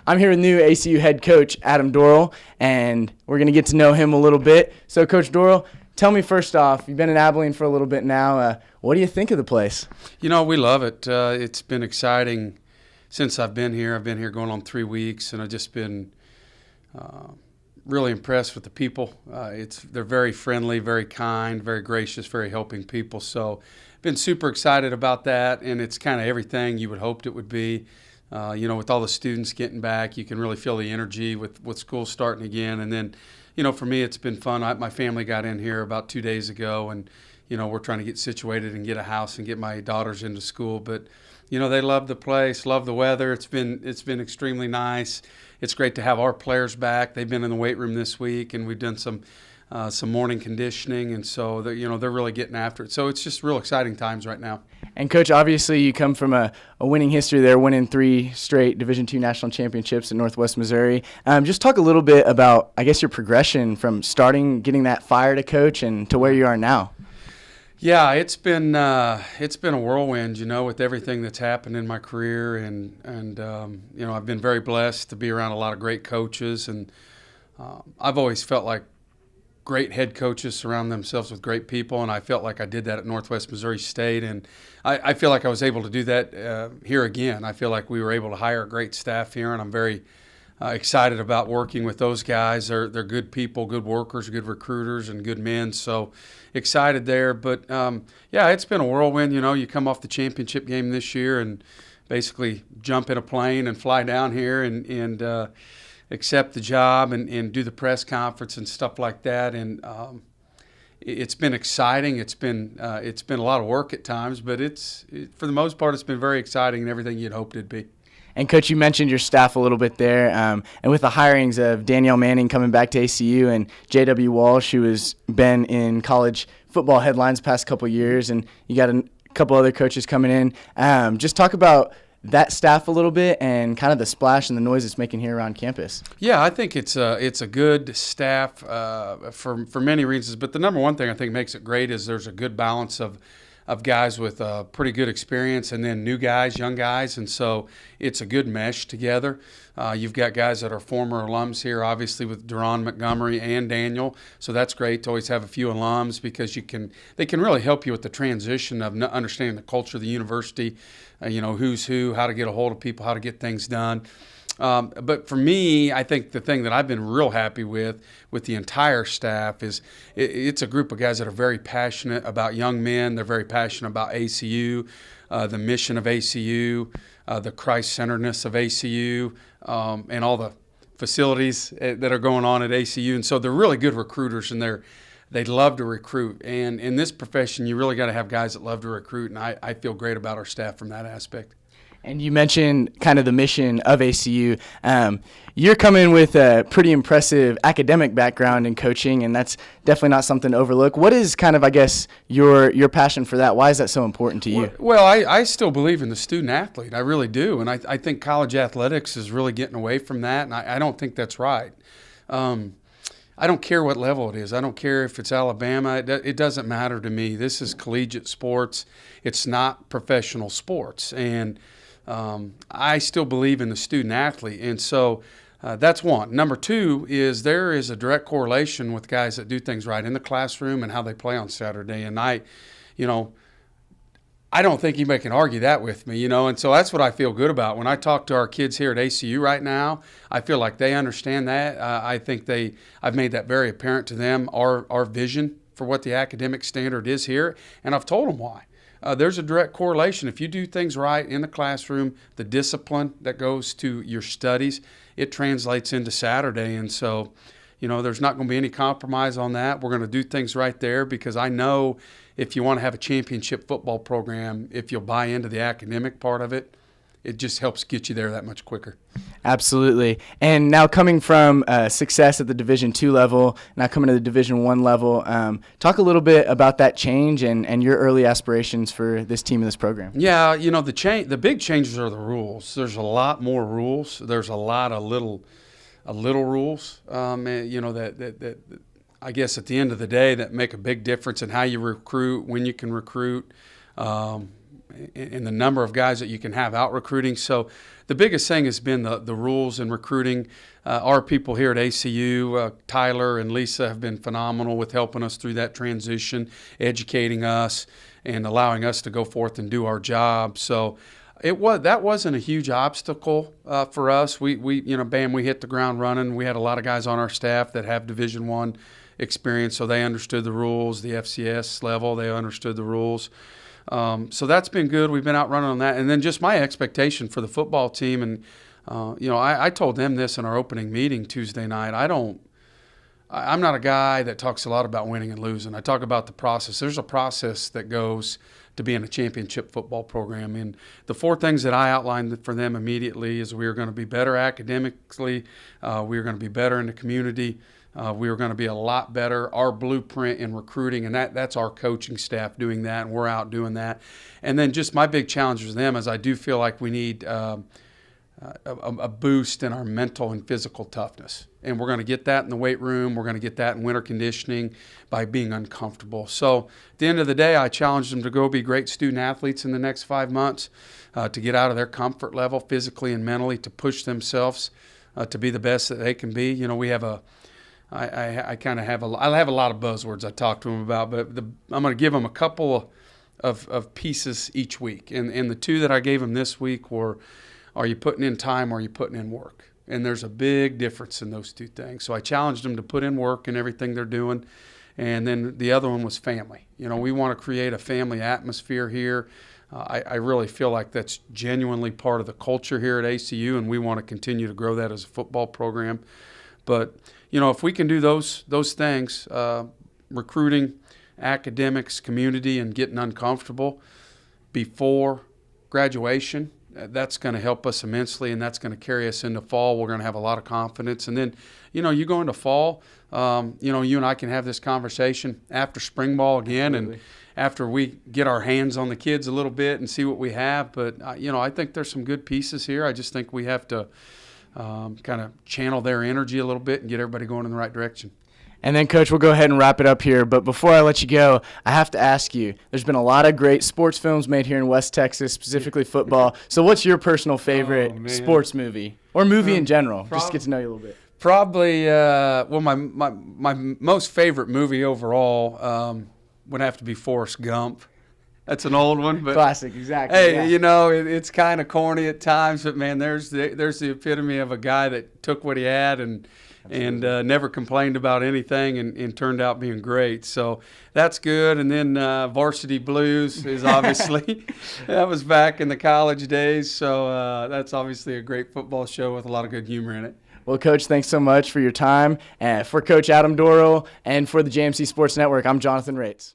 I'm here with new ACU head coach Adam Dorrel, and we're going to get to know him a little bit. So, Coach Dorrel, tell me first off, you've been in Abilene for a little bit now. What do you think of the place? You know, we love it. It's been exciting since I've been here. I've been here going on 3 weeks, and I've just been really impressed with the people. They're very friendly, very kind, very gracious, very helping people. So been super excited about that, and it's kind of everything you would hoped it would be. With all the students getting back, you can really feel the energy with school starting again. And then, for me, it's been fun. My family got in here about 2 days ago, and, we're trying to get situated and get a house and get my daughters into school. But, they love the place, love the weather. It's been extremely nice. It's great to have our players back. They've been in the weight room this week, and we've done some morning conditioning, and so they're really getting after it. So it's just real exciting times right now. And Coach, obviously you come from a winning history there, winning 3 straight Division II national championships in Northwest Missouri. Just talk a little bit about, I guess, your progression from getting that fire to coach and to where you are now. Yeah, it's been a whirlwind, with everything that's happened in my career, and I've been very blessed to be around a lot of great coaches, and I've always felt like great head coaches surround themselves with great people, and I felt like I did that at Northwest Missouri State, and I feel like I was able to do that here again. I feel like we were able to hire a great staff here, and I'm very excited about working with those guys. They're good people, good workers, good recruiters, and good men, so excited there. But, it's been a whirlwind. You come off the championship game this year and basically jump in a plane and fly down here and accept the job and do the press conference and stuff like that. And it's been exciting. It's been a lot of work at times, but for the most part, it's been very exciting and everything you'd hoped it'd be. And Coach, you mentioned your staff a little bit there, and with the hirings of Danielle Manning coming back to ACU and J.W. Walsh, who has been in college football headlines the past couple of years, and you got a couple other coaches coming in. Just talk about that staff a little bit and kind of the splash and the noise it's making here around campus. Yeah, I think it's a good staff for many reasons, but the number one thing I think makes it great is there's a good balance of guys with pretty good experience and then new guys, young guys, and so it's a good mesh together. You've got guys that are former alums here, obviously with Dorrel, Montgomery, and Daniel, so that's great to always have a few alums because they can really help you with the transition of understanding the culture of the university, who's who, how to get a hold of people, how to get things done. But for me, I think the thing that I've been real happy with the entire staff is it's a group of guys that are very passionate about young men. They're very passionate about ACU, the mission of ACU, the Christ-centeredness of ACU, and all the facilities that are going on at ACU. And so they're really good recruiters, and they love to recruit. And in this profession, you really got to have guys that love to recruit, and I feel great about our staff from that aspect. And you mentioned kind of the mission of ACU. You're coming with a pretty impressive academic background in coaching, and that's definitely not something to overlook. What is kind of, I guess, your passion for that? Why is that so important to you? Well, I still believe in the student athlete. I really do. And I think college athletics is really getting away from that, and I don't think that's right. I don't care what level it is. I don't care if it's Alabama. It doesn't matter to me. This is collegiate sports. It's not professional sports. And I still believe in the student athlete, and so that's one. Number two is there is a direct correlation with guys that do things right in the classroom and how they play on Saturday. And I don't think anybody can argue that with me, and so that's what I feel good about. When I talk to our kids here at ACU right now, I feel like they understand that. I think I've made that very apparent to them, our vision for what the academic standard is here, and I've told them why. There's a direct correlation. If you do things right in the classroom, the discipline that goes to your studies, it translates into Saturday. And so, there's not going to be any compromise on that. We're going to do things right there because I know if you want to have a championship football program, if you'll buy into the academic part of it, it just helps get you there that much quicker. Absolutely. And now coming from success at the Division II level, now coming to the Division I level, talk a little bit about that change and your early aspirations for this team and this program. Yeah, the big changes are the rules. There's a lot more rules. There's a lot of little rules, that I guess at the end of the day that make a big difference in how you recruit, when you can recruit. in the number of guys that you can have out recruiting. So the biggest thing has been the rules in recruiting. Our people here at ACU, Tyler and Lisa, have been phenomenal with helping us through that transition, educating us, and allowing us to go forth and do our job. So that wasn't a huge obstacle for us. We we hit the ground running. We had a lot of guys on our staff that have Division I experience, so they understood the rules. The FCS level, they understood the rules. So that's been good. We've been out running on that. And then just my expectation for the football team, and I told them this in our opening meeting Tuesday night. I'm not a guy that talks a lot about winning and losing. I talk about the process. There's a process that goes to being a championship football program. And the 4 things that I outlined for them immediately is we are going to be better academically, we are going to be better in the community, we are going to be a lot better. Our blueprint in recruiting, and that's our coaching staff doing that, and we're out doing that. And then just my big challenge for them is I do feel like we need a boost in our mental and physical toughness. And we're going to get that in the weight room. We're going to get that in winter conditioning by being uncomfortable. So at the end of the day, I challenged them to go be great student athletes in the next 5 months, to get out of their comfort level physically and mentally, to push themselves to be the best that they can be. We have I have a lot of buzzwords I talk to them about, but I'm going to give them a couple of pieces each week. And the 2 that I gave them this week were, are you putting in time or are you putting in work? And there's a big difference in those 2 things. So I challenged them to put in work in everything they're doing. And then the other one was family. We want to create a family atmosphere here. I really feel like that's genuinely part of the culture here at ACU, and we want to continue to grow that as a football program. But, if we can do those things, recruiting, academics, community, and getting uncomfortable before graduation, that's going to help us immensely, and that's going to carry us into fall. We're going to have a lot of confidence. And then, you go into fall, you and I can have this conversation after spring ball again. Absolutely. And after we get our hands on the kids a little bit and see what we have. But, I think there's some good pieces here. I just think we have to kind of channel their energy a little bit and get everybody going in the right direction. And then, Coach, we'll go ahead and wrap it up here. But before I let you go, I have to ask you, there's been a lot of great sports films made here in West Texas, specifically football. So what's your personal favorite sports movie or movie in general? Just to get to know you a little bit. Probably, my most favorite movie overall would have to be Forrest Gump. That's an old one, but classic, exactly. Hey, it's kind of corny at times, but man, there's the epitome of a guy that took what he had and never complained about anything and turned out being great. So that's good. And then Varsity Blues is obviously that was back in the college days. So that's obviously a great football show with a lot of good humor in it. Well, Coach, thanks so much for your time. For Coach Adam Dorrel and for the JMC Sports Network, I'm Jonathan Rates.